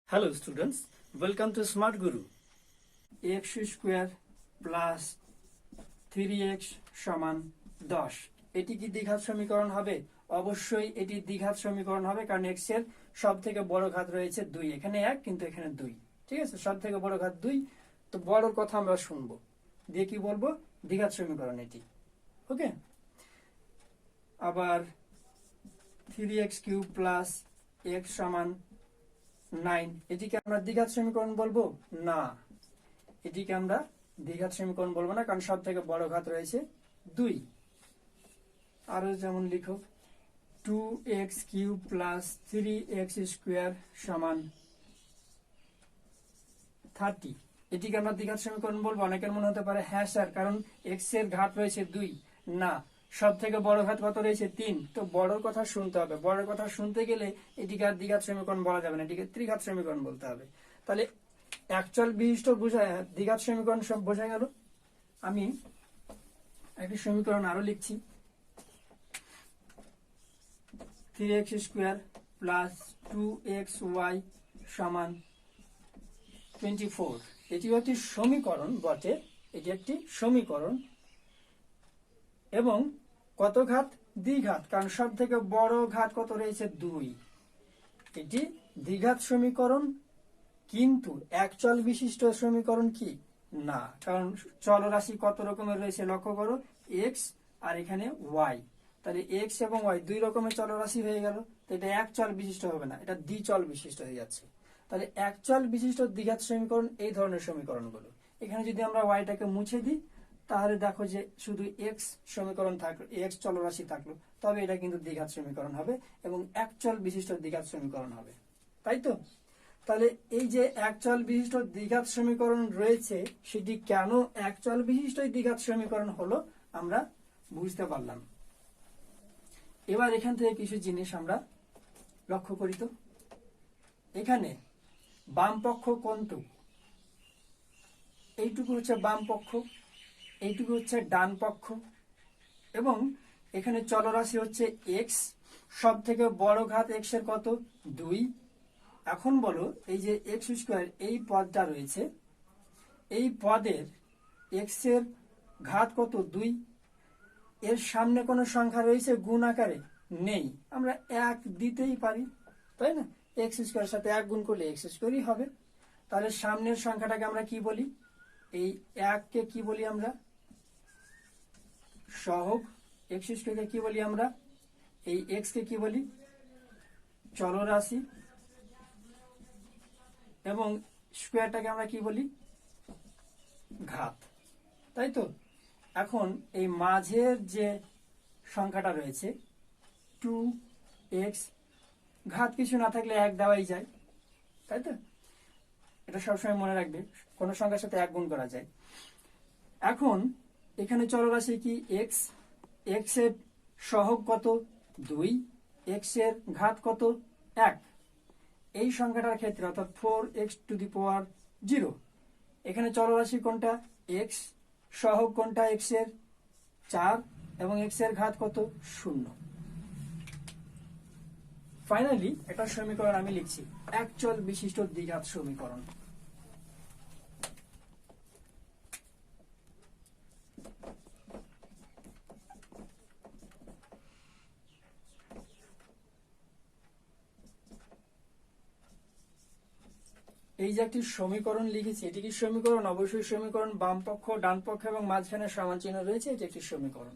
Hello students, welcome to Smart Guru. x square plus 3x সমান 10 এটি কি দ্বিঘাত সমীকরণ হবে? অবশ্যই এটি দ্বিঘাত সমীকরণ হবে, কারণ x এর সব থেকে বড় ঘাত রয়েছে 2, এখানে 1 কিন্তু এখানে 2। ঠিক আছে, সব থেকে বড় ঘাত 2, তো বড়র কথা আমরা শুনবো, দিয়ে কি বলবো? দ্বিঘাত সমীকরণ এটি। ওকে, আবার 3x কিউব প্লাস x সমান 9 এটিকে আমরা দ্বিঘাত সমীকরণ বলবো না, এটিকে আমরা দ্বিঘাত সমীকরণ বলবো না, কারণ সব থেকে বড় ঘাত রয়েছে 2। আরো যেমন লিখো 2x cube plus 3x square সমান 30 এটিকে আমরা দ্বিঘাত সমীকরণ বলবো। অনেকের মনে হতে পারে হ্যাঁ স্যার, কারণ x এর ঘাত রয়েছে 2। না, সব থেকে বড় ঘাত কত রয়েছে? 3। তো বড়র কথা শুনতে হবে, বড়র কথা শুনতে গেলে এটিকে আর দ্বিঘাত সমীকরণ বলা যাবে না, এটিকে ত্রিঘাত সমীকরণ বলতে হবে। তাহলে অ্যাকচুয়াল বিশিষ্ট বোঝায় দ্বিঘাত সমীকরণ সব বোঝা গেল। আমি একটি সমীকরণ আরো লিখছি, 3x স্কয়ার প্লাস 2xy সমান 24। এটিও একটি সমীকরণ বটে, এটি একটি সমীকরণ এবং কত ঘাত? দ্বিঘাত, কারণ সব থেকে বড় ঘাত কত রয়েছে? 2। এটি দ্বিঘাত সমীকরণ, কিন্তু একচল বিশিষ্ট সমীকরণ কি? না, কারণ চলরাশি কত রকমের রয়েছে লক্ষ্য করো, x আর এখানে y। তাহলে x এবং y দুই রকমের চলরাশি হয়ে গেল, তো এটা একচল বিশিষ্ট হবে না, এটা দ্বিচল বিশিষ্ট হয়ে যাচ্ছে। তাহলে একচল বিশিষ্ট দ্বিঘাত সমীকরণ এই ধরনের সমীকরণগুলো। এখানে যদি আমরা y-টাকে মুছে দিই, তাহলে দেখো যে শুধু x সমীকরণ থাকলো, x চলরাশি থাকলো, তবে এটা কিন্তু দ্বিঘাত সমীকরণ হবে এবং একচল বিশিষ্ট দ্বিঘাত সমীকরণ হবে, তাই তো? তাহলে এই যে একচল বিশিষ্ট দ্বিঘাত সমীকরণ রয়েছে, সেটি কেন একচল বিশিষ্ট দ্বিঘাত সমীকরণ হলো আমরা বুঝতে পারলাম। এবার এখান থেকে কিছু জিনিস আমরা লক্ষ্য করি। তো এখানে বাম পক্ষ কোনটুকু? এইটুকু হচ্ছে বাম পক্ষ, এইটুকু হচ্ছে ডান পক্ষ, এবং এখানে চলরাশি হচ্ছে x, সব থেকে বড় ঘাত x এর কত? 2। এখন বলো, এই যে x স্কয়ার এই পদটা রয়েছে, এই পদের x এর ঘাত কত? 2। এর সামনে কোনো সংখ্যা রয়েছে গুণ আকারে? নেই, আমরা 1 দিতেই পারি, তাই না? x স্কয়ারের সাথে 1 গুণ করলে x স্কয়ারই হবে। তাহলে সামনের সংখ্যাটাকে আমরা কি বলি? এই 1 কে কি বলি আমরা? সহগ। x স্কয়ারকে কি বলি আমরা? এই x কে কি বলি? চলরাশি। এবং স্কয়ারটাকে আমরা কি বলি? ঘাত, তাই তো? এখন এই মাঝের যে সংখ্যাটা রয়েছে 2x, ঘাত কিছু না থাকলে 1 দেওয়াই যায়, তাই তো? এটা সবসময় মনে রাখবে, কোন সংখ্যার সাথে 1 গুণ করা যায়। এখন এখানে চলরাশি কি? x, x এর সহগ কত? 2, x এর ঘাত কত? 1। এই সংখ্যাটার ক্ষেত্রে অর্থাৎ 4x টু দি পাওয়ার 0, এখানে চলরাশি কোনটা? x, সহগ কোনটা x এর? 4, এবং x এর ঘাত কত? 0। ফাইনালি একটা সমীকরণ আমি লিখছি, একচল বিশিষ্ট দ্বিঘাত সমীকরণ। এই যে একটি সমীকরণ লিখেছি, এটি কি সমীকরণ? অবশ্যই সমীকরণ। বাম পক্ষ, ডান পক্ষ এবং মাঝখানে সমান চিহ্ন রয়েছে, এটি একটি সমীকরণ।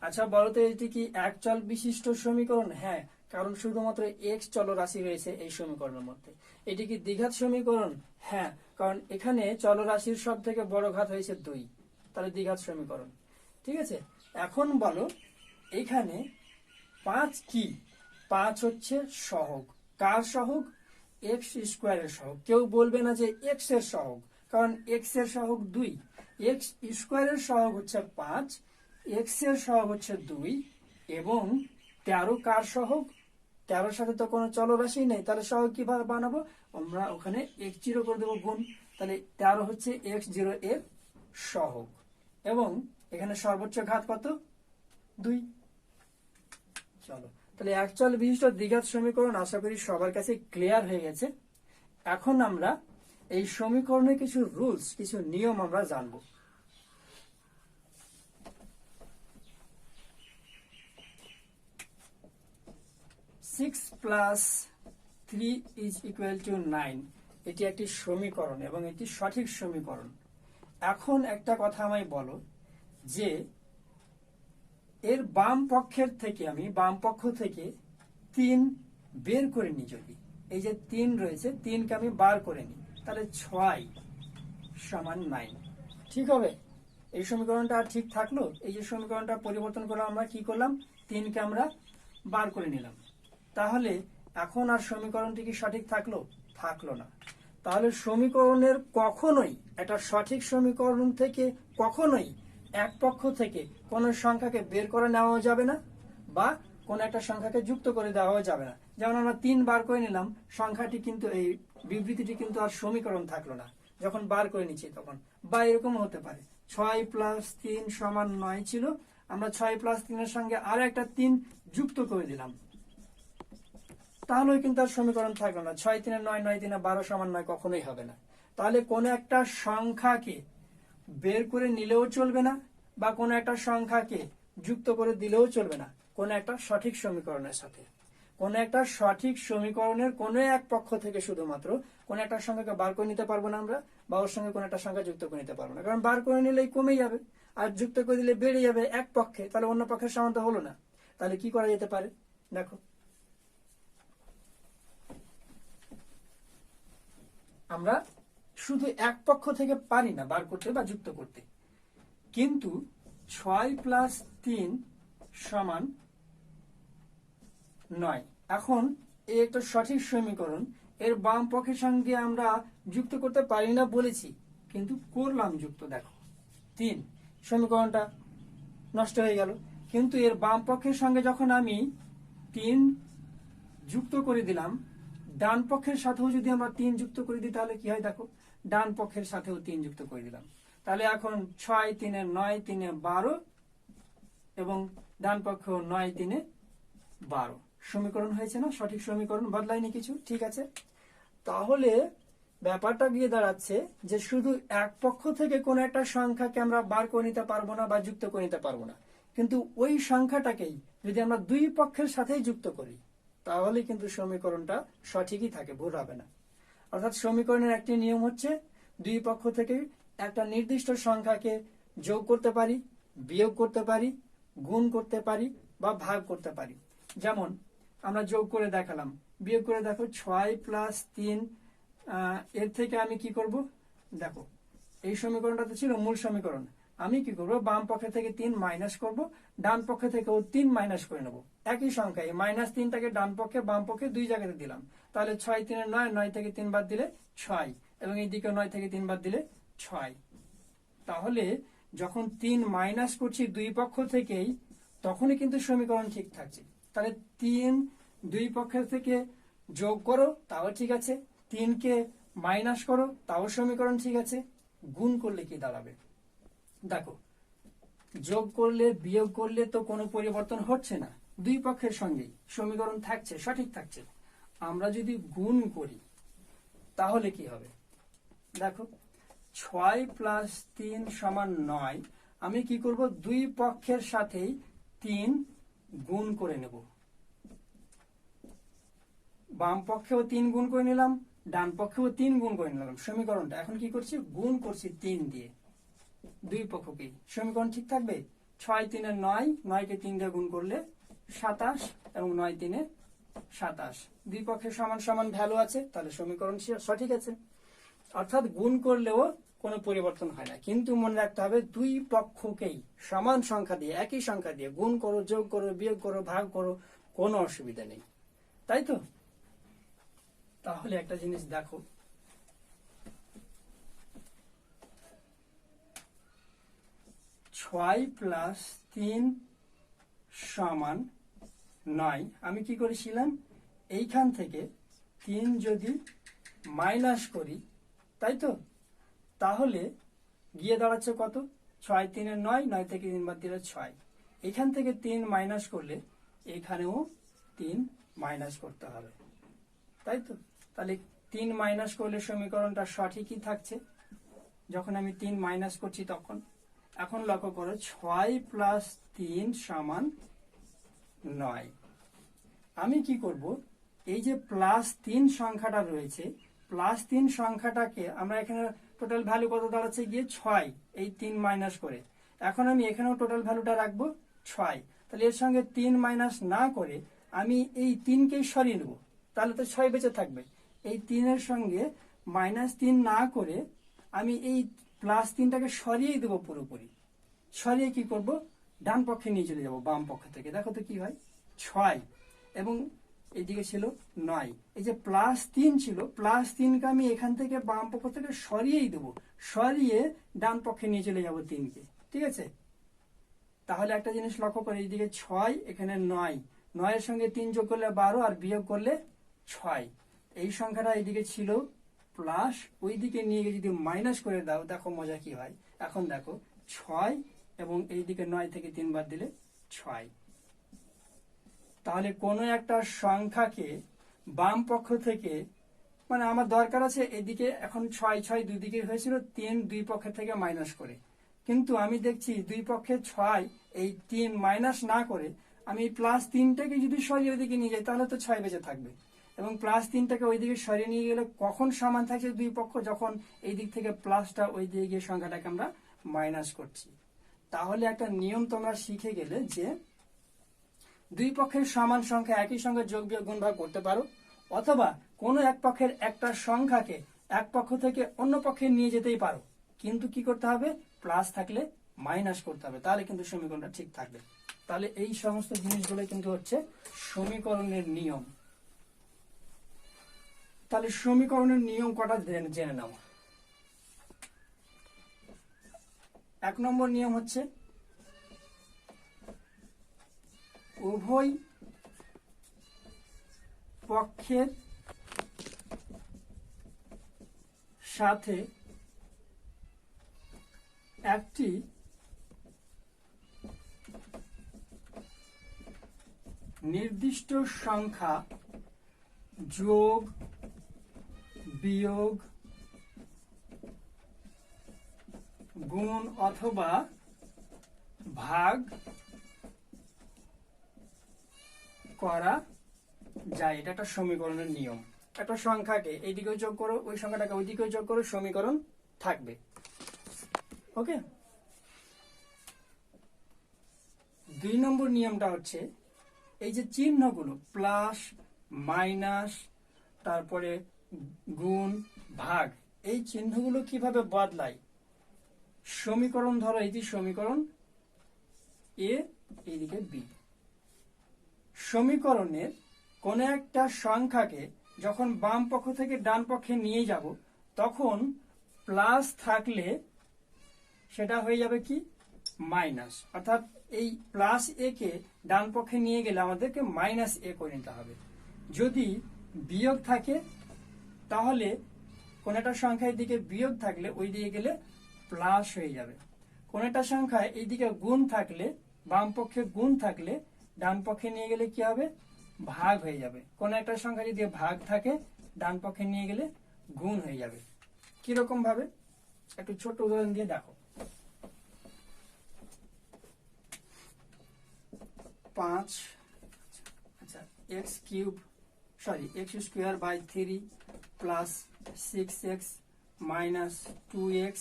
আচ্ছা বলতো, এটি কি একচল বিশিষ্ট সমীকরণ? হ্যাঁ, কারণ শুধুমাত্র x চলরাশি রয়েছে এই সমীকরণের মধ্যে। এটি কি দ্বিঘাত সমীকরণ? হ্যাঁ, কারণ এখানে চলরাশির সব থেকে বড় ঘাত হয়েছে 2, তাহলে দ্বিঘাত সমীকরণ। ঠিক আছে, এখন বলো এখানে 5 কি? 5 হচ্ছে সহগ। কার সহগ? x স্কয়ারের সহগ। কেউ বলবে না যে x এর সহগ, কারণ x এর সহগ 2, x স্কয়ারের সহগ হচ্ছে 5, x এর সহগ হচ্ছে 2, এবং 13 কার সহগ? 13 সাথে তো কোনো চলরাশি নেই, তাহলে সহগ কিভাবে বানাবো? আমরা ওখানে x0 করে দেবো গুণ, তাহলে 13 হচ্ছে x0 এর সহগ, এবং এখানে সর্বোচ্চ ঘাত কত? 2। চলো, তাহলে একচল বিশিষ্ট দ্বিঘাত সমীকরণ আশা করি সবার কাছে ক্লিয়ার হয়ে গেছে। এখন আমরা এই সমীকরণে কিছু রুলস, কিছু নিয়ম আমরা জানবো। Six plus 3 is equal to 9, এটি একটি সমীকরণ এবং এটি সঠিক সমীকরণ। এখন একটা কথা আমায় বলো যে এর বাম পক্ষের থেকে আমি বাম পক্ষ থেকে 3 বের করে নিই, যদি এই যে 3 রয়েছে 3কে আমি বার করে নিই, তাহলে 6 সমান 9, ঠিক হবে? এই সমীকরণটা আর ঠিক থাকলো? এই যে সমীকরণটা পরিবর্তন করে আমরা কি করলাম, 3কে আমরা বার করে নিলাম। তাহলে এখন আর সমীকরণটি কি সঠিক থাকলো? থাকলো না। তাহলে সমীকরণের কখনোই, একটা সঠিক সমীকরণ থেকে কখনোই এক পক্ষ থেকে কোন সংখ্যাকে বের করে নেওয়া যাবে না বা কোন একটা সংখ্যাকে যুক্ত করে দেওয়া যাবে না। যেমন আমরা 3 বার করে নিলাম, সংখ্যাটি কিন্তু এই বিবৃতিটি কিন্তু আর সমীকরণ থাকলো না যখন বার করে নিচ্ছি তখন। বা এরকম হতে পারে 6 প্লাস 3 সমান 9 ছিল, আমরা 6 প্লাস 3 এর সঙ্গে আর একটা 3 যুক্ত করে দিলাম, তাহলেও কিন্তু আর সমীকরণ থাকলো না। 6 3 9, 9 3 12 সমান 9 কখনোই হবে না। তাহলে কোন একটা সংখ্যাকে বের করে নিলেও চলবে না বা কোন একটা সংখ্যাকে যুক্ত করে দিলেও চলবে না কোন একটা সঠিক সমীকরণের সাথে। কোন একটা সঠিক সমীকরণের কোন এক পক্ষ থেকে শুধুমাত্র কোন একটা সংখ্যাকে বার করে নিতে পারবো না আমরা, বা ওর সঙ্গে কোন একটা সংখ্যা যুক্ত করে নিতে পারবো না, কারণ বার করে নিলেই কমে যাবে আর যুক্ত করে দিলে বেড়ে যাবে এক পক্ষে, তাহলে অন্য পক্ষের সমান তো হলো না। তাহলে কি করা যেতে পারে? দেখো, আমরা শুধু এক পক্ষ থেকে পারি না বার করতে বা যুক্ত করতে, কিন্তু 6 প্লাস 3 সমান 9। এখন এই একটা সঠিক সমীকরণ, এর বাম পক্ষের সঙ্গে আমরা যুক্ত করতে পারি না বলেছি, কিন্তু করলাম যুক্ত। দেখো 3, সমীকরণটা নষ্ট হয়ে গেল। কিন্তু এর বাম পক্ষের সঙ্গে যখন আমি 3 যুক্ত করে দিলাম, ডান পক্ষের সাথেও যদি আমরা 3 যুক্ত করে দিই তাহলে কি হয়? দেখো, ডান পক্ষের সাথেও 3 যুক্ত করে দিলাম, তাহলে এখন 6 3 9 3 12 এবং ডান পক্ষ 9 3 12 সমীকরণ হয়েছে না? সঠিক সমীকরণ, বদলায়নি কিছু, ঠিক আছে? তাহলে ব্যাপারটা গিয়ে দাঁড়াচ্ছে যে শুধু এক পক্ষ থেকে কোন একটা সংখ্যাকে আমরা বার করে নিতে পারবো না বা যুক্ত করে নিতে পারবো না, কিন্তু ওই সংখ্যাটাকেই যদি আমরা দুই পক্ষের সাথেই যুক্ত করি তাহলে কিন্তু সমীকরণটা সঠিকই থাকে, ভুল হবে না। অর্থাৎ সমীকরণের একটি নিয়ম হচ্ছে দুই পক্ষ থেকে একটা নির্দিষ্ট সংখ্যাকে যোগ করতে পারি, বিয়োগ করতে পারি, গুণ করতে পারি বা ভাগ করতে পারি। যেমন আমরা যোগ করে দেখালাম, বিয়োগ করে দেখো 6 প্লাস 3, এর থেকে আমি কি করব? দেখো, এই সমীকরণটা তো ছিল মূল সমীকরণ, আমি কি করব? বাম পক্ষ থেকে 3 মাইনাস করব, ডান পক্ষ থেকেও 3 মাইনাস করে নেব। একই সংখ্যা, এই -3টাকে ডান পক্ষে বাম পক্ষে দুই জায়গাতে দিলাম, তাহলে 6 3 9, 9 থেকে 3 বাদ দিলে 6, এবং এইদিকে 9 থেকে 3 বাদ দিলে 6। তাহলে যখন 3 মাইনাস করছি দুই পক্ষ থেকেই, তখনই কিন্তু সমীকরণ ঠিক থাকছে। তাহলে 3 দুই পক্ষের থেকে যোগ করো, তাও ঠিক আছে, 3কে মাইনাস করো, তাও সমীকরণ ঠিক আছে। গুণ করলে কি দাঁড়াবে? দেখো, যোগ করলে বিয়োগ করলে তো কোনো পরিবর্তন হচ্ছে না, দুই পক্ষের সঙ্গেই সমীকরণ থাকছে, সঠিক থাকছে। আমরা যদি গুণ করি তাহলে কি হবে? দেখো, 6 প্লাস 3 সমান 9, আমি কি করব? দুই পক্ষের সাথেই 3 গুণ করে নেব। বাম পক্ষেও 3 গুণ করে নিলাম, ডান পক্ষেও 3 গুণ করে নিলাম। সমীকরণটা এখন কি করছি? গুণ করছি 3 দিয়ে, দুই পক্ষকে। সমীকরণ ঠিক থাকবে। 6 3 9, 9 কে 3 দিয়ে গুণ করলে 27 এবং 9 3 27, দুই পক্ষের সমান সমান ভ্যালু আছে, তাহলে সমীকরণ সঠিক আছে। অর্থাৎ গুণ করলেও কোনো পরিবর্তন হয় না, কিন্তু মনে রাখতে হবে দুই পক্ষকেই সমান সংখ্যা দিয়ে, একই সংখ্যা দিয়ে গুণ করো, যোগ করো, বিয়োগ করো, ভাগ করো, কোনো অসুবিধা নেই, তাই তো? তাহলে একটা জিনিস দেখো, 6 প্লাস 3 সমান 9, আমি কি করেছিলাম? এইখান থেকে 3 যদি মাইনাস করি, তাই তো, তাহলে গিয়ে দাঁড়াচ্ছে কত? 6 3 9, 9 থেকে 3 বাদ দিলে 6। এখান থেকে 3 মাইনাস করলে এখানেও 3 মাইনাস করতে হবে, তাই তো? তাহলে 3 মাইনাস করলে সমীকরণটা সঠিকই থাকছে যখন আমি 3 মাইনাস করছি তখন। এখন লক্ষ্য করো 6 প্লাস 3 সমান 9। আমি কি করব, এই যে প্লাস 3 সংখ্যাটা রয়েছে, প্লাস 3 সংখ্যাটাকে আমরা এখানে টোটাল ভ্যালু কত দাঁড়াচ্ছে গিয়ে 6, এই 3 মাইনাস করে। এখন আমি এখানেও টোটাল ভ্যালুটা রাখবো 6। তাহলে এর সঙ্গে 3 মাইনাস না করে আমি এই 3কেই সরিয়ে নেব, তাহলে তো 6 বেঁচে থাকবে। এই 3 এর সঙ্গে -3 না করে আমি এই প্লাস 3টাকে সরিয়েই দেবো পুরোপুরি। সরিয়ে কি করব, ডান পক্ষে নিয়ে চলে যাব, বাম পক্ষ থেকে। দেখো তো কি হয়, 6 এবং এইদিকে ছিল 9। এই যে প্লাস 3 ছিল, প্লাস 3কে আমি এখান থেকে বাম পক্ষ থেকে সরিয়েই দেবো, সরিয়ে ডান পক্ষে নিয়ে চলে যাব 3কে। ঠিক আছে, তাহলে একটা জিনিস লক্ষ্য করে, এইদিকে 6, এখানে 9, 9 এর সঙ্গে 3 যোগ করলে 12 আর বিয়োগ করলে 6। এই সংখ্যাটা এইদিকে ছিল প্লাস, ওইদিকে নিয়ে গিয়ে যদি মাইনাস করে দাও, দেখো মজা কি হয়। এখন দেখো 6 এবং এইদিকে 9 থেকে 3 বার দিলে 6। তাহলে কোনো একটা সংখ্যাকে বাম পক্ষ থেকে, মানে আমার দরকার আছে এদিকে এখন 6 6 দুই দিকে হয়েছিল, 3 দুই পক্ষ থেকে মাইনাস করে, কিন্তু আমি দেখছি দুই পক্ষে 6, এই 3 মাইনাস না করে আমি প্লাস 3টাকে যদি সরিয়ে ওইদিকে নিয়ে যাই তাহলে তো 6 বেঁচে থাকবে। এবং প্লাস 3টাকে ওইদিকে সরিয়ে নিয়ে গেলে কখন সমান থাকছে দুই পক্ষ, যখন এই দিক থেকে প্লাসটা ওই দিকে গিয়ে সংখ্যাটাকে আমরা মাইনাস করছি। তাহলে একটা নিয়ম তোমরা শিখে গেলে যে দুই পক্ষের সমান সংখ্যা একই সঙ্গে যোগ বিয়োগ গুণ ভাগ করতে পারো, অথবা কোনো এক পক্ষের একটা সংখ্যাকে এক পক্ষ থেকে অন্য পক্ষে নিয়ে যেতেই পারো, কিন্তু কি করতে হবে, প্লাস থাকলে মাইনাস করতে হবে, তাহলে কিন্তু সমীকরণটা ঠিক থাকবে। তাহলে এই সমস্ত জিনিসগুলো কিন্তু হচ্ছে সমীকরণের নিয়ম। তাহলে সমীকরণের নিয়ম কটা জেনে নাও। 1 নম্বর নিয়ম হচ্ছে উভয় পক্ষের সাথে একটি নির্দিষ্ট সংখ্যা যোগ বিয়োগ গুণ অথবা ভাগ করা যায়। এটা একটা সমীকরণের নিয়ম। একটা সংখ্যাকে এইদিকেও যোগ করো, ওই সংখ্যাটাকে ওইদিকেও যোগ করো, সমীকরণ থাকবে। ওকে। 2 নম্বর নিয়মটা হচ্ছে এই যে চিহ্নগুলো প্লাস মাইনাস তারপরে গুণ ভাগ, এই চিহ্নগুলো কিভাবে বদলায়। সমীকরণ ধরো এই যে সমীকরণ এ, এইদিকে বি। সমীকরণের কোন একটা সংখ্যাকে যখন বাম পক্ষ থেকে ডান পক্ষে নিয়ে যাব, তখন প্লাস থাকলে সেটা হয়ে যাবে কি মাইনাস, অর্থাৎ এই প্লাস এ কে ডান পক্ষে নিয়ে গেলে আমাদেরকে মাইনাস এ করে নিতে হবে। যদি বিয়োগ থাকে তাহলে কোন একটা সংখ্যার দিকে বিয়োগ থাকলে ওই দিকে গেলে প্লাস হয়ে যাবে। কোন একটা সংখ্যা এইদিকে গুণ থাকলে, বাম পক্ষে গুণ থাকলে ডান পক্ষে নিয়ে গেলে কি হবে, ভাগ হয়ে যাবে। কোন একটা সংখ্যা যদি ভাগ থাকে ডান পক্ষে নিয়ে গেলে গুণ হয়ে যাবে। কিরকম ভাবে, একটু ছোট উদাহরণ দিয়ে দেখো। 5 x square by 3 plus 6x minus 2x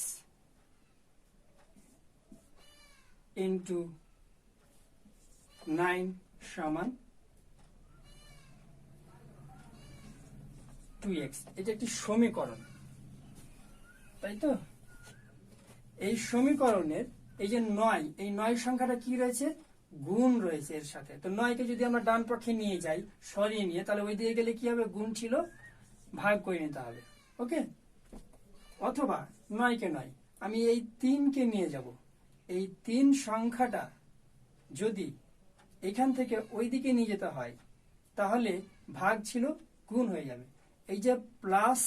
into 9 সমান 2x। এটা একটি সমীকরণ, তাই তো? এই সমীকরণের এই যে 9, এই 9 সংখ্যাটা কি রয়েছে, গুণ রয়েছে এর সাথে। তো 9কে যদি আমরা ডান পক্ষে নিয়ে যাই সরিয়ে নিয়ে, তাহলে ওই দিকে গেলে কি হবে, গুণ ছিল, ভাগ করে নিতে হবে। ওকে। অথবা 9কে নয়, আমি এই 3কে নিয়ে যাব। এই 3 সংখ্যাটা যদি এখান থেকে ওই দিকে নিয়ে যেতে হয় তাহলে ভাগ ছিল, গুণ হয়ে যাবে। এই যে প্লাস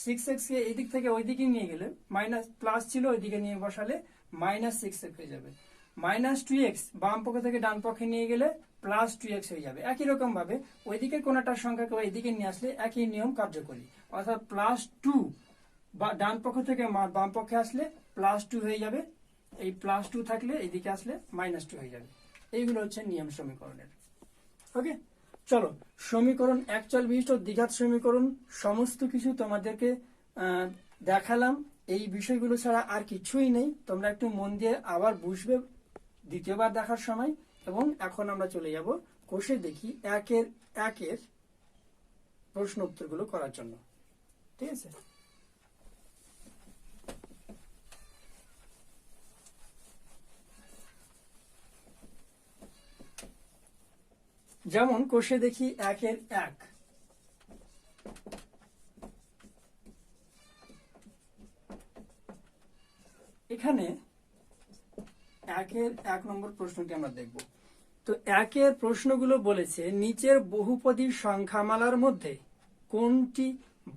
6x কে এই দিক থেকে ওই দিকে নিয়ে গেলে, মাইনাস প্লাস ছিল ওই দিকে নিয়ে বসালে মাইনাস 6x হয়ে যাবে। মাইনাস 2x বাম পক্ষ থেকে ডান পক্ষে নিয়ে গেলে প্লাস 2x হয়ে যাবে। একই রকম ভাবে ওইদিকে কোনটার সংখ্যাকে এইদিকে নিয়ে আসলে একই নিয়ম কার্যকরী, অর্থাৎ প্লাস 2 বা ডান পক্ষ থেকে বাম পক্ষে আসলে প্লাস 2 হয়ে যাবে, এই প্লাস 2 থাকলে এইদিকে আসলে মাইনাস 2 হয়ে যাবে। এইগুলো হচ্ছে নিয়ম সমীকরণের। ওকে, চলো সমীকরণ একচল বিশিষ্ট দ্বিঘাত সমীকরণ সমস্ত কিছু তোমাদেরকে দেখালাম। এই বিষয়গুলো ছাড়া আর কিছুই নেই, তোমরা একটু মন দিয়ে আবার বুঝবে দ্বিতীয়বার দেখার সময়। এবং এখন আমরা চলে যাব কোষে দেখি একের প্রশ্ন উত্তরগুলো করার জন্য। ঠিক আছে, যেমন কোষে দেখি 1-1, এখানে 1 নম্বর প্রশ্নটি আমরা দেখব। তো 1 প্রশ্নগুলো বলেছে নিচের বহুপদী সংখ্যামালার মধ্যে কোনটি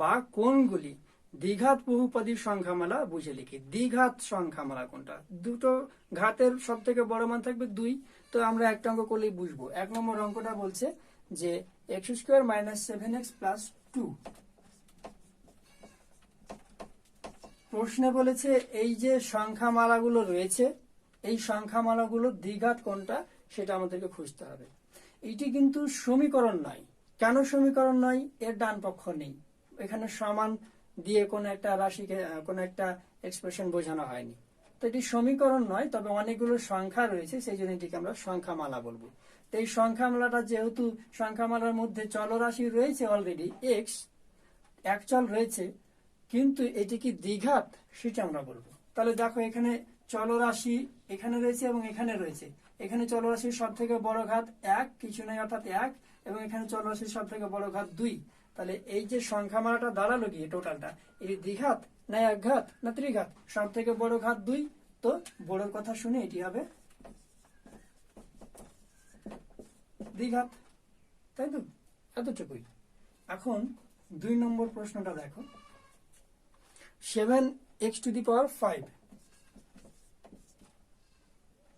বা কোনগুলি দ্বিঘাত বহুপদী সংখ্যামালা বুঝে লিখি। দ্বিঘাত সংখ্যামালা কোনটা? দুটো ঘাতের সব থেকে বড় মান থাকবে 2, তো আমরা একটা অঙ্ক করলেই বুঝবো। 1 নম্বর অঙ্কটা বলছে যে x² - 7x + 2। প্রশ্নে বলেছে এই যে সংখ্যামালাগুলো রয়েছে, এই সংখ্যামালাগুলো দ্বিঘাত কোনটা সেটা আমাদেরকে খুঁজতে হবে। এটি কিন্তু সমীকরণ নয়। কেন সমীকরণ নয়? এর ডান পক্ষ নেই, এখানে সমান দিয়ে কোন একটা রাশিকে কোন একটা এক্সপ্রেশন বোঝানো হয়নি, তো এটি সমীকরণ নয়। তবে অনেকগুলো সংখ্যা রয়েছে, সেই জন্য এটিকে আমরা সংখ্যামালা বলবো। তো এই সংখ্যামালাটা যেহেতু সংখ্যামালার মধ্যে চলরাশি রয়েছে, অলরেডি এক্স এক চল রয়েছে, কিন্তু এটি কি দ্বিঘাত সেটা আমরা বলবো। তাহলে দেখো এখানে চলরাশি এখানে রয়েছে এবং এখানে রয়েছে। এখানে চলরাশির সব থেকে বড় ঘাত 1, কিছু নেই অর্থাৎ 1, এবং এখানে চলরাশির সব থেকে বড় ঘাত 2। তাহলে এই যে সংখ্যামালাটা দাঁড়ালো গিয়ে টোটালটা, এটি দ্বিঘাত না একঘাত না ত্রিঘাত? সব থেকে বড় ঘাত 2, তো বড়র কথা শুনে এটি হবে দ্বিঘাত, তাই তো? এতটুকুই। এখন 2 নম্বর প্রশ্নটা দেখো, 7x⁵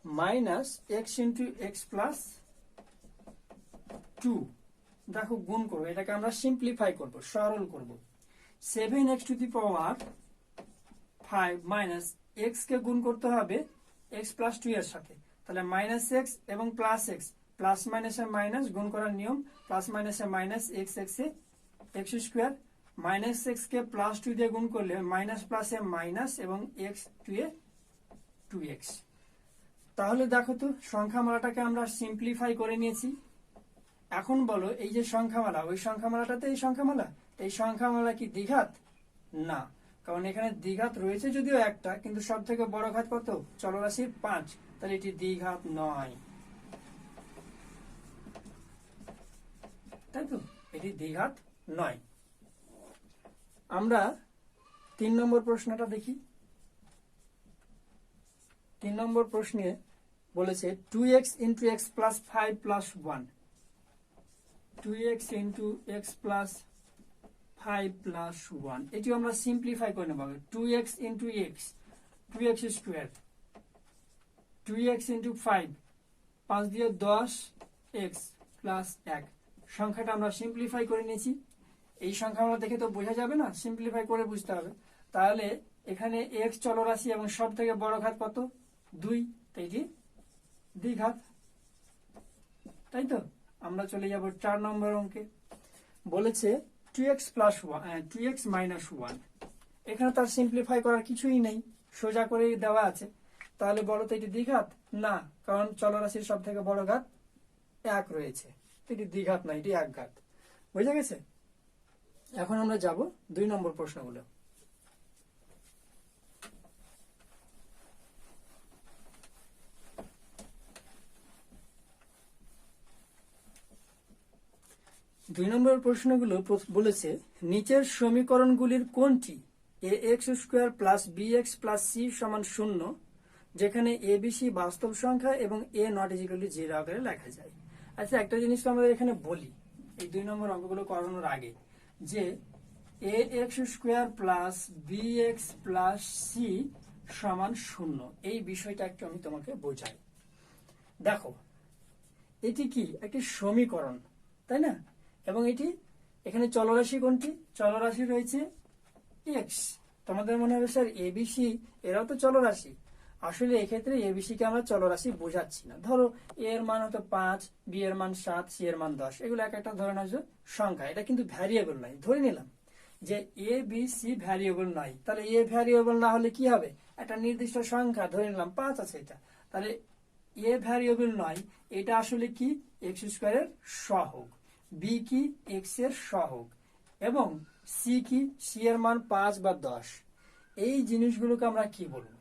minus x into x plus 2, দেখো গুণ করবো, এটাকে আমরা সিম্পলিফাই করব, সরল করব। 7x⁵ মাইনাস এক্স কে গুণ করতে হবে এক্স প্লাস 2 এর সাথে, তাহলে মাইনাস এক্স এবং প্লাস এক্স, প্লাস মাইনাসে মাইনাস, গুণ করার নিয়ম, প্লাস মাইনাসে মাইনাস, এক্স এক্সে x², minus x k plus 2 দিয়ে গুণ করলে মাইনাস প্লাসে মাইনাস এবং এক্স 2 এ 2x। তাহলে দেখো তো সংখ্যামালাটাকে আমরা সিম্পলিফাই করে নিয়েছি। এখন বলো এই যে সংখ্যামালা, ওই সংখ্যামালাটাতে এই সংখ্যামালা, এই সংখ্যামালা কি দ্বিঘাত? না, কারণ এখানে দ্বিঘাত রয়েছে যদিও একটা, কিন্তু সব থেকে বড় ঘাত কত? চলরাশির 5, তাহলে এটি দ্বিঘাত নয়, তাই তো? এটি দ্বিঘাত নয়। আমরা 3 নম্বর প্রশ্নটা দেখি। 3 নম্বর প্রশ্নে বলেছে 2x * x + 5 + 1, 2x * x + 5 + 1, এটি আমরা সিম্পলিফাই করে নেব। 2x * x, 2x², 2x * 5, 5 দিয়ে 10x + 1, সংখ্যাটা আমরা সিম্পলিফাই করে নিয়েছি। এই সংখ্যাগুলো দেখে তো বোঝা যাবে না, সিম্পলিফাই করে বুঝতে হবে। তাহলে এখানে x চলরাশি এবং সব থেকে বড় ঘাত কত? 2, তাই এটি দ্বিঘাত, তাই তো? আমরা চলে যাব 4 নম্বর অঙ্কে। বলেছে 2x - 1, এখানে তার সিম্পলিফাই করার কিছুই নেই, সোজা করে দেওয়া আছে। তাহলে বলো তো এটি দ্বিঘাত? না, কারণ চলরাশির সব থেকে বড় ঘাত 1 রয়েছে, এটি দ্বিঘাত না, এটি একঘাত। বুঝা গেছে? এখন আমরা যাব 2 নম্বর প্রশ্নগুলো। দুই নম্বর প্রশ্নগুলো বলেছে নিচের সমীকরণগুলির কোনটি ax² + bx + c = 0, যেখানে abc বাস্তব সংখ্যা এবং a ≠ 0 আকারে লেখা যায়। আচ্ছা, একটা জিনিস তো আমাদের এখানে বলি এই 2 নম্বর অঙ্কগুলো করানোর আগে, যে ax² + bx + c = 0, এই বিষয়টা একটু আমি তোমাকে বোঝাই। দেখো এটি কি একটি সমীকরণ, তাই না? এবং এটি এখানে চলরাশি কোনটি? চলরাশি রয়েছে এক্স। তোমাদের মনে হবে স্যার এবিসি এরাও তো চলরাশি। আসলে এক্ষেত্রে এবিসি কে আমরা চলরাশি বোঝাচ্ছি না। ধরো এ এর মান হতো 5, বি এর মান 7, সি এর মান 10, এগুলো এক একটা ধরনের সংখ্যা। এটা কিন্তু ভ্যারিয়েবল নয়। ধরে নিলাম যে এ বি সি ভ্যারিয়েবল নয়, তাহলে এ ভ্যারিয়েবল না হলে কি হবে? একটা নির্দিষ্ট সংখ্যা ধরে নিলাম 5 আছে, এটা তাহলে এ ভ্যারিয়েবল নয়, এটা আসলে কি এক্স স্কোয়ারের সহগ, বি কি এক্স এর সহগ, এবং সি কি সি এর মান 5 বা 10। এই জিনিসগুলোকে আমরা কি বলবো?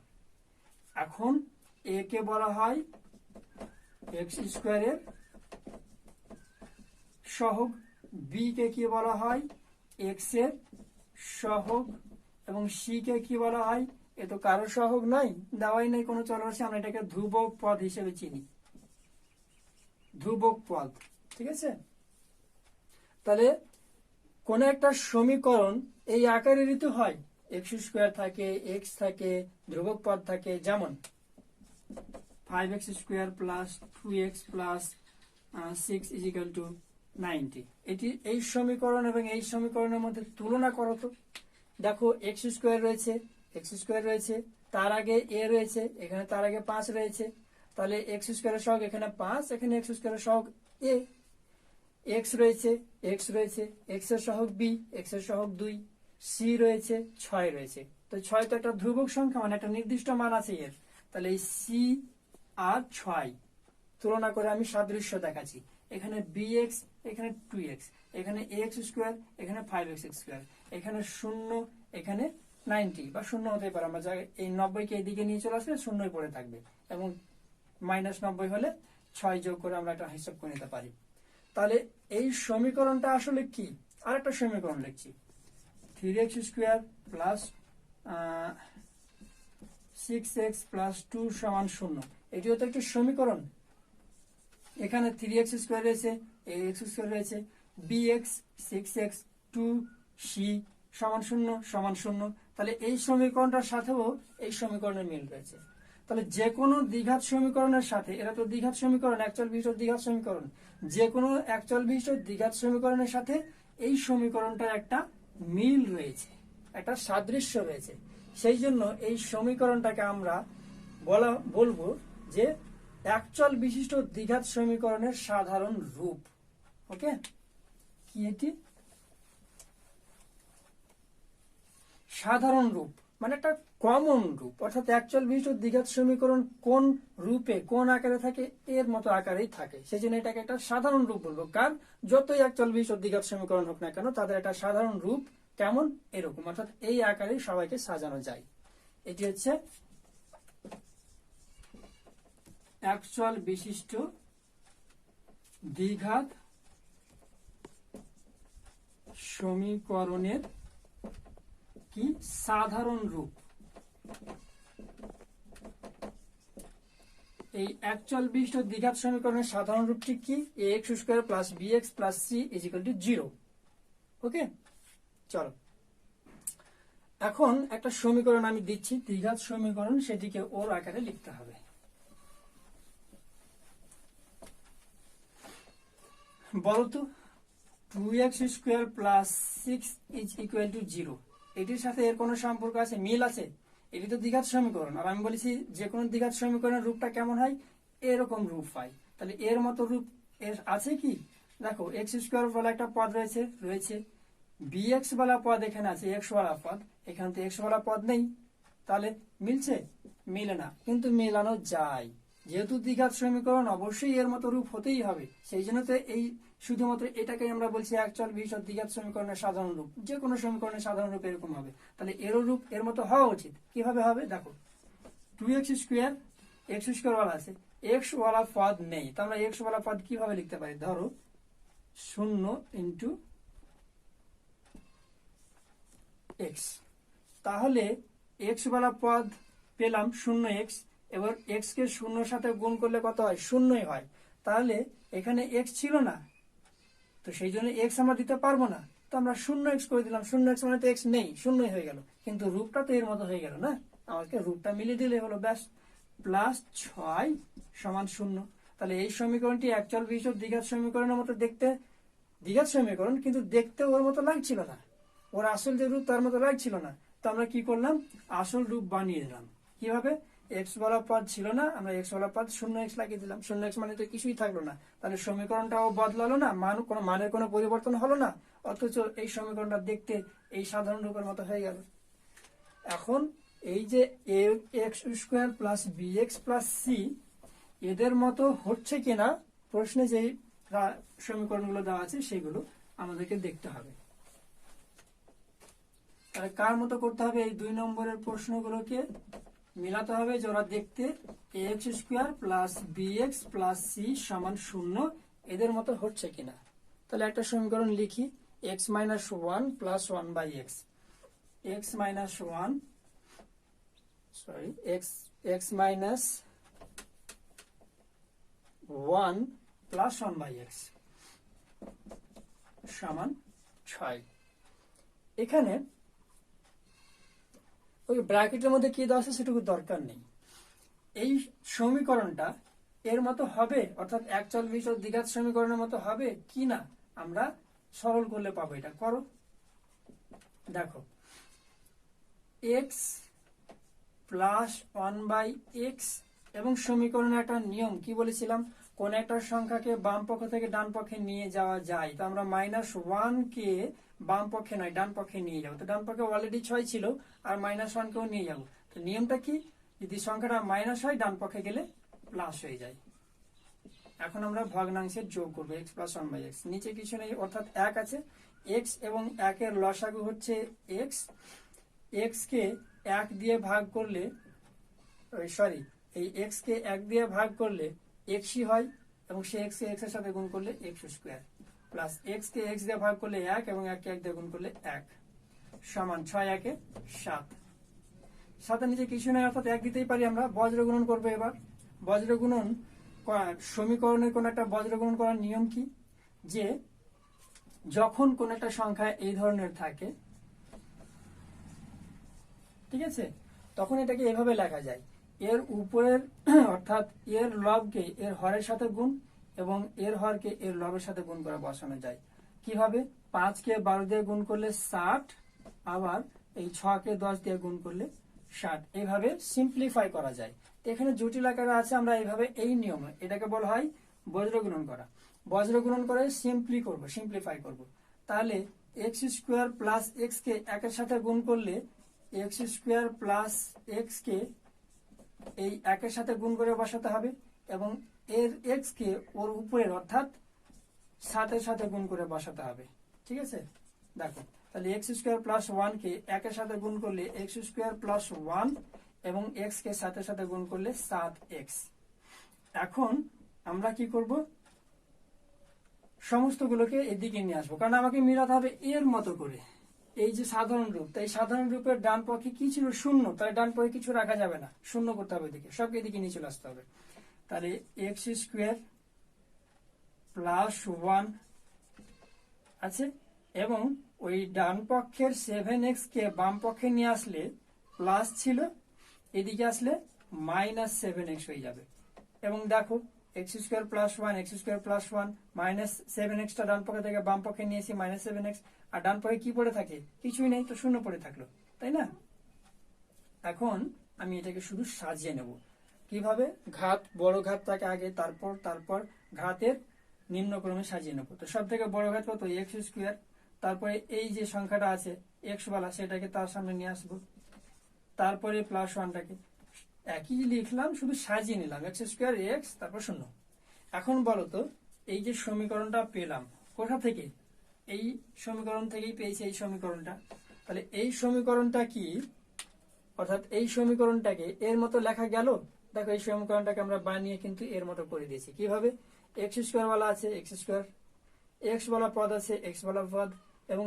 এখন এ কে বলা হয় এক্স স্কোয়ারের সহগ, বি কে কি বলা হয় এক্স এর সহগ, এবং সি কে কি বলা হয়? এ তো কারো সহগ নয়, দেওয়াই নেই কোনো চলরাশি, আমরা এটাকে ধ্রুবক পদ হিসেবে চিনি, ধ্রুবক পদ। ঠিক আছে? তাহলে কোন একটা সমীকরণ এই আকারেরই তো হয়, এক্স স্কোয়ার থাকে, এক্স থাকে, ধ্রুবক পদ থাকে, যেমন 5x square plus 2x plus 6 is equal to 90। এটি এই সমীকরণ এবং এই সমীকরণের মধ্যে তুলনা করো তো। দেখো এক্স স্কোয়ার রয়েছে, এক্স স্কোয়ার রয়েছে, তার আগে এ রয়েছে, এখানে তার আগে 5 রয়েছে, তাহলে এক্স স্কোয়ারের সহগ এখানে 5, এখানে এক্স স্কোয়ারের সহগ এ। এক্স রয়েছে, এক্স রয়েছে, এক্স এর সহগ বি, এক্স এর সহগ 2, সি রয়েছে, 6 রয়েছে। তো 6 তো একটা ধ্রুবক সংখ্যা, মানে একটা নির্দিষ্ট মান আছে এর। তাহলে এই সি আর 6 তুলনা করে আমি সাদৃশ্য দেখাচ্ছি। এখানে bx, এখানে 2x, এখানে ax স্কোয়ার, এখানে 5x স্কোয়ার, এখানে 0, এখানে 90 বা 0 হতে পারে। আমরা এই 90 কে এদিকে নিয়ে চলে আসলে 0 পড়ে থাকবে, এবং -90 হলে 6 যোগ করে আমরা একটা হিসাব করে নিতে পারি। তাহলে এই সমীকরণটা আসলে কি? আরেকটা সমীকরণ লিখছি, 3x square plus 6x plus 2 সমান 0। এটিও তো একটি সমীকরণ। এখানে 3x স্কোয়ার রয়েছে, ax স্কোয়ার রয়েছে, bx 6x 2c সমান 0 সমান 0। তাহলে এই সমীকরণটার সাথেও এই সমীকরণের মিল রয়েছে। তাহলে যে কোনো দ্বিঘাত সমীকরণের সাথে, এরা তো দ্বিঘাত সমীকরণ, একচল বিশিষ্ট দ্বিঘাত সমীকরণ, যে কোনো একচল বিশিষ্ট দ্বিঘাত সমীকরণের সাথে এই সমীকরণটার একটা মিল রয়েছে, একটা সাদৃশ্য রয়েছে। সেই জন্য এই সমীকরণটাকে আমরা বলবো যে একচল বিশিষ্ট দ্বিঘাত সমীকরণের সাধারণ রূপ। ওকে, কি এটি? সাধারণ রূপ মানে একটা কমন রূপ, অর্থাৎ একচল বিশিষ্ট দ্বিঘাত সমীকরণ কোন রূপে, কোন আকারে থাকে, এর মতো আকারেই থাকে। সেই জন্য এটাকে একটা সাধারণ রূপ বলবো। কারণ যতই একচল বিশিষ্ট দ্বিঘাত সমীকরণ হোক না কেন, তাদের একটা সাধারণ রূপ কেমন? এরকম, অর্থাৎ এই আকারেই সবাইকে সাজানো যায়। এটি হচ্ছে একচল বিশিষ্ট দ্বিঘাত সমীকরণের কি সাধারণ রূপ। এই একচল বিশিষ্ট দ্বিঘাত সমীকরণের সাধারণ রূপটি কি? ax square plus bx plus c is equal to 0। ওকে, চলো এখন একটা সমীকরণ আমি দিচ্ছি, দ্বিঘাত সমীকরণ, সেটিকে ওর আকারে লিখতে হবে। বলতো 2x square plus 6 is equal to 0, এটির সাথে এর কোনো সম্পর্ক আছে, মিল আছে? এটি তো দ্বিঘাত সমীকরণ, আর আমি বলেছি যে কোনো দ্বিঘাত সমীকরণের রূপটা কেমন হয়? এরকম রূপ হয়। তাহলে এর মতো রূপ এর আছে কি? দেখো এক্স স্কোয়ার বলা একটা পদ রয়েছে, বিএক্স বলা পদ এখানে আছে, এক্স বলা পদ, এখানে তো এক্স বলা পদ নেই। তাহলে মিলছে? মিলে না, কিন্তু মেলানো যায়। যেহেতু দ্বিঘাত সমীকরণ, অবশ্যই এর মতো রূপ হতেই হবে। সেই জন্য তো এই শুধুমাত্র এটাকে আমরা বলছি একচল বিশিষ্ট দ্বিঘাত সমীকরণের সাধারণ রূপ। যে কোনো সমীকরণের সাধারণ রূপ এরকম হবে। তাহলে এরও রূপ এর মতো হওয়া উচিত। কিভাবে হবে? দেখো 2x স্কোয়ার, এক্স স্কোয়ার ওয়ালা আছে, এক্স ওয়ালা পদ নেই, তো আমরা এক্স ওয়ালা পদ কিভাবে লিখতে পারি? ধরো 0 ইন্টু এক্স, তাহলে এক্স ওয়ালা পদ পেলাম 0x, এবার এক্স কে 0 সাথে গুণ করলে কত হয়? 0ই হয়। তাহলে এখানে এক্স ছিল না, তো সেই জন্য এক্স আমরা দিতে পারবো না, তো আমরা 0x করে দিলাম। 0x মানে তো এক্স নেই, 0ই হয়ে গেল, কিন্তু রূপটা তো এর মতো হয়ে গেল না। আমাকে রূপটা মিলিয়ে দিলে হলো, ব্যাস। প্লাস 6 সমান 0, তাহলে এই সমীকরণটি একচল বিশিষ্ট দ্বিঘাত সমীকরণের মতো দেখতে, দ্বিঘাত সমীকরণ, কিন্তু দেখতে ওর মতো লাগছিল না, ওর আসল যে রূপ তার মতো লাগছিল না। তো আমরা কি করলাম, আসল রূপ বানিয়ে দিলাম। কিভাবে, এক্স বলা পদ ছিল না, আমরা এক্স বলা পদ 0x লাগিয়ে দিলাম। 0x মানে তো কিছুই থাকলো না, তাহলে সমীকরণটাও বদলালো না, মানের কোনো পরিবর্তন হলো না, অথচ এই সমীকরণটা দেখতে এই সাধারণ রূপের মতো হয়ে গেল। এখন এই যে x square plus b x plus c এদের মতো হচ্ছে কিনা প্রশ্নে যে সমীকরণগুলো দেওয়া আছে সেগুলো আমাদেরকে দেখতে হবে। তাহলে কার মতো করতে হবে, এই 2 নম্বরের প্রশ্নগুলোকে মিলাতে হবে যে ওরা দেখতে x square plus b x plus c সমান 0 এদের মতো হচ্ছে কিনা। তাহলে একটা সমীকরণ লিখি, x minus 1 plus 1 by x, x minus 1 x minus 1 plus 1 by x সমান 6। এখানে ওই ব্র্যাকেটের মধ্যে কি দেওয়া আছে সেটুকু দরকার নেই। এই সমীকরণটা এর মতো হবে, অর্থাৎ একচল বিশিষ্ট দ্বিঘাত সমীকরণের মতো হবে কি না আমরা সরল করলে পাবো। এটা করো, দেখো এক্স প্লাস 1 বাই এক্স, এবং সমীকরণের একটা নিয়ম কি বলেছিলাম, কোন একটা সংখ্যাকে বাম পক্ষ থেকে ডান পক্ষে নিয়ে যাওয়া যায়। তো আমরা -1 কে বাম পক্ষে নয় ডান পক্ষে নিয়ে যাবো। তো ডান পক্ষে অলরেডি 6 ছিল, আর -1 কেও নিয়ে যাবো। তো নিয়মটা কি, যদি সংখ্যাটা মাইনাস হয় ডান পক্ষে গেলে প্লাস হয়ে যায়। এখন আমরা ভগ্নাংশের যোগ করবো, এক্স প্লাস 1 বাই এক্স, নিচে কিছু নেই অর্থাৎ 1 আছে, এক্স এবং 1 এর লসাগু হচ্ছে এক্স, এক্স কে 1 দিয়ে ভাগ করলে এই এক্স কে 1 দিয়ে ভাগ করলে এক্সই হয়, এবং সেই এক্স কে এক্স এর সাথে গুণ করলে এক্স স্কোয়ার, প্লাস এক্স কে এক্স দিয়ে ভাগ করলে 1 এবং 1 কে 1 দিয়ে গুণ করলে 1 সমান 6 1 7। 7 এর নিচে কিছু নেই অর্থাৎ 1 দিতেই পারি আমরা। বজ্র গুণন করবো এবার। বজ্র গুণন সমীকরণের কোন একটা বজ্র গুণন করার নিয়ম কি, যে যখন কোন একটা সংখ্যা এই ধরনের থাকে, ঠিক আছে, তখন এটাকে এভাবে লেখা যায়, এর উপরের অর্থাৎ এর লবকে এর হরের সাথে গুণ এবং এর হরকে এর লবের সাথে গুণ করে বসানো যায়। কিভাবে, 5 কে 12 দিয়ে গুণ করলে 60, আবার এই 6 কে 10 দিয়ে গুণ করলে 60, এইভাবে সিম্পলিফাই করা যায়। তো এখানে জটিল আকারে আছে, আমরা এইভাবে এই নিয়মে এটাকে বলা হয় বজ্র গুণন করা। বজ্র গুণন করে সিম্পলিফাই করব। তাহলে এক্স স্কোয়ার প্লাস এক্স কে 1 এর সাথে গুণ করলে এক্স স্কোয়ার প্লাস এক্স কে এই 1 এর সাথে গুণ করে বসাতে হবে, এবং এর এক্স কে ওর উপরের অর্থাৎ 7 এর সাথে গুণ করে বসাতে হবে। ঠিক আছে, দেখো তাহলে এক্স স্কোয়ার প্লাস 1 কে 1 এর সাথে গুণ করলে এক্স স্কোয়ার প্লাস 1, এবং এক্স কে 7 এর সাথে গুণ করলে 7x। এখন আমরা কি করব, সমস্তগুলোকে এদিকে নিয়ে আসবো, কারণ আমাকে মিলাতে হবে এর মতো করে। এই যে সাধারণ রূপ, তাই সাধারণ রূপের ডান পক্ষে কি ছিল, 0, তাই ডান পক্ষে কিছু রাখা যাবে না, 0 করতে হবে এদিকে, সবকে এদিকে নিয়ে চলে আসতে হবে। তাহলে এক্স স্কোয়ার প্লাস 1 আছে, এবং ওই ডান পক্ষের 7x কে বাম পক্ষে নিয়ে আসলে প্লাস ছিল, এদিকে আসলে -7x হয়ে যাবে। এবং দেখো x square plus 1 x square plus 1 -7x টা ডান পক্ষে থেকে বাম পক্ষে নিয়েছি -7x, আর ডান পক্ষে কি পড়ে থাকে, কিছুই নেই, তো 0 পড়ে থাকলো, তাই না। এখন আমি এটাকে শুধু সাজিয়ে নেব। কিভাবে, ঘাত বড় ঘাত থাকে আগে, তারপর ঘাতের নিম্নক্রমে সাজিয়ে নেব। তো সব থেকে বড় ঘাত কত, এক্স স্কোয়ার, তারপরে এই যে সংখ্যাটা আছে এক্স ওয়ালা সেটাকে তার সামনে নিয়ে আসবো, তারপরে প্লাস 1টাকে একই লিখলাম, শুধু সাজিয়ে নিলাম, এক্স স্কোয়ার এক্স তারপর 0। এখন বলো তো, এই যে সমীকরণটা পেলাম কোথা থেকে, এই সমীকরণ থেকেই পেয়েছি এই সমীকরণটা। তাহলে এই সমীকরণটা কি, অর্থাৎ এই সমীকরণটাকে এর মতো লেখা গেল। দেখো এই সমীকরণটাকে আমরা বানিয়ে কিন্তু এর মতো করে দিয়েছি। কিভাবে, এক্স স্কোয়ার ওয়ালা আছে এক্স স্কোয়ার, এক্স ওয়ালা পদ আছে এক্স ওয়ালা পদ, এবং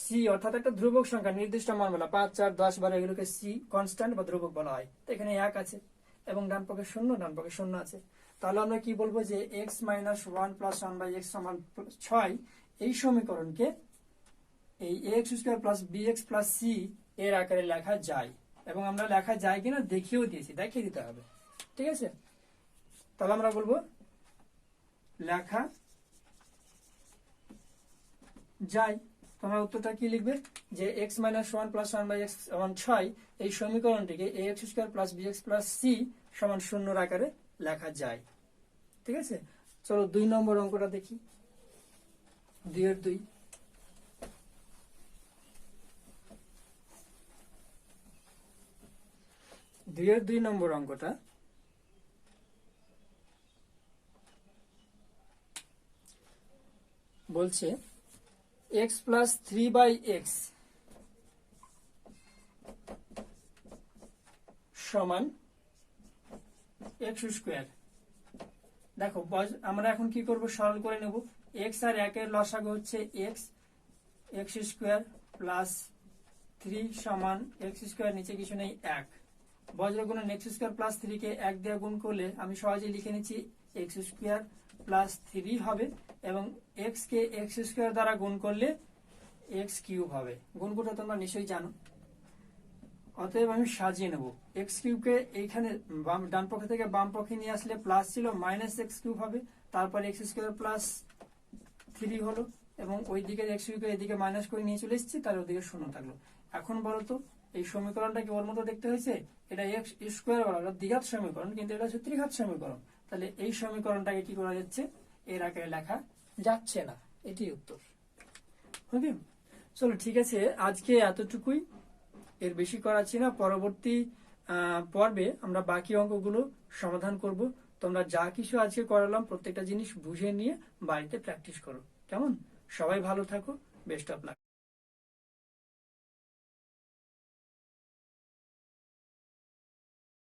সি অর্থাৎ একটা ধ্রুবক সংখ্যা নির্দিষ্ট মান বলা, 5 4 10 12 এগুলোকে সি কনস্ট্যান্ট বা ধ্রুবক বলা হয়। তো এখানে 1 আছে, এবং ডান পক্ষে 0 ডান পক্ষে 0 আছে। তাহলে আমরা কি বলবো, যে x - 1 + 1 / x সমান 6, এই সমীকরণকে এই ax square plus bx plus c এর আকারে লেখা যায়, এবং আমরা লেখা যায় কিনা দেখিয়ে দিতে হবে। ঠিক আছে, তাহলে আমরা বলবো লেখা যায়। তোমরা উত্তরটা কি লিখবে, যে x minus 1 plus 1 by x সমান 6 এই সমীকরণটিকে ax square plus bx plus c সমান 0 আকারে লেখা যায়। ঠিক আছে, চলো 2 নম্বর অঙ্কটা দেখি। 2 এর 2, দুইয়ের 2 নম্বর অঙ্কটা বলছে x প্লাস 3 বাই এক্স সমান এক্স স্কোয়ার। দেখো আমরা এখন কি করব, সরল করে নেব। x আর 1 এর লসাগু হচ্ছে x স্কোয়ার প্লাস 3 সমান এক্স স্কোয়ার, নিচে কিছু নেই 1। বজ্রগুণন x স্কোয়ার প্লাস 3 কে 1 দিয়ে গুণ করলে আমি সহজেই লিখে নিচ্ছি x স্কোয়ার প্লাস 3 হবে, এবং x কে x স্কোয়ার দ্বারা গুণ করলে x কিউব হবে। গুণগুলো তোমরা নিশ্চয়ই জানো। অতএব আমি সাজিয়ে নেব, x কিউবকে এইখানে ডান পক্ষ থেকে বাম পক্ষে নিয়ে আসলে প্লাস ছিল, মাইনাস এক্স কিউব হবে, তারপর x স্কোয়ার প্লাস 3 হলো, এবং ওই দিকে x কিউবকে এদিকে মাইনাস করে নিয়ে চলে এসেছি, তার ওদিকে শূন্য থাকলো। এখন বলো তো এই সমীকরণটা কি ওর মতো দেখতে হয়েছে? এটা এক্স স্কোয়ার বলা দ্বিঘাত সমীকরণ, কিন্তু এটা হচ্ছে ত্রিঘাত সমীকরণ। তাহলে এই সমীকরণটাকে কি করা যাচ্ছে, এর আকারে লেখা যাচ্ছে না। এটি উত্তর। ওকে, চলো ঠিক আছে, আজকে এতটুকুই, এর বেশি করাচ্ছি না। পরবর্তী পর্বে আমরা বাকি অঙ্কগুলো সমাধান করব। তোমরা যা কিছু আজকে করালাম প্রত্যেকটা জিনিস বুঝে নিয়ে বাড়িতে প্র্যাকটিস করো। কেমন? সবাই ভালো থাকো, বেস্ট অফ লাক।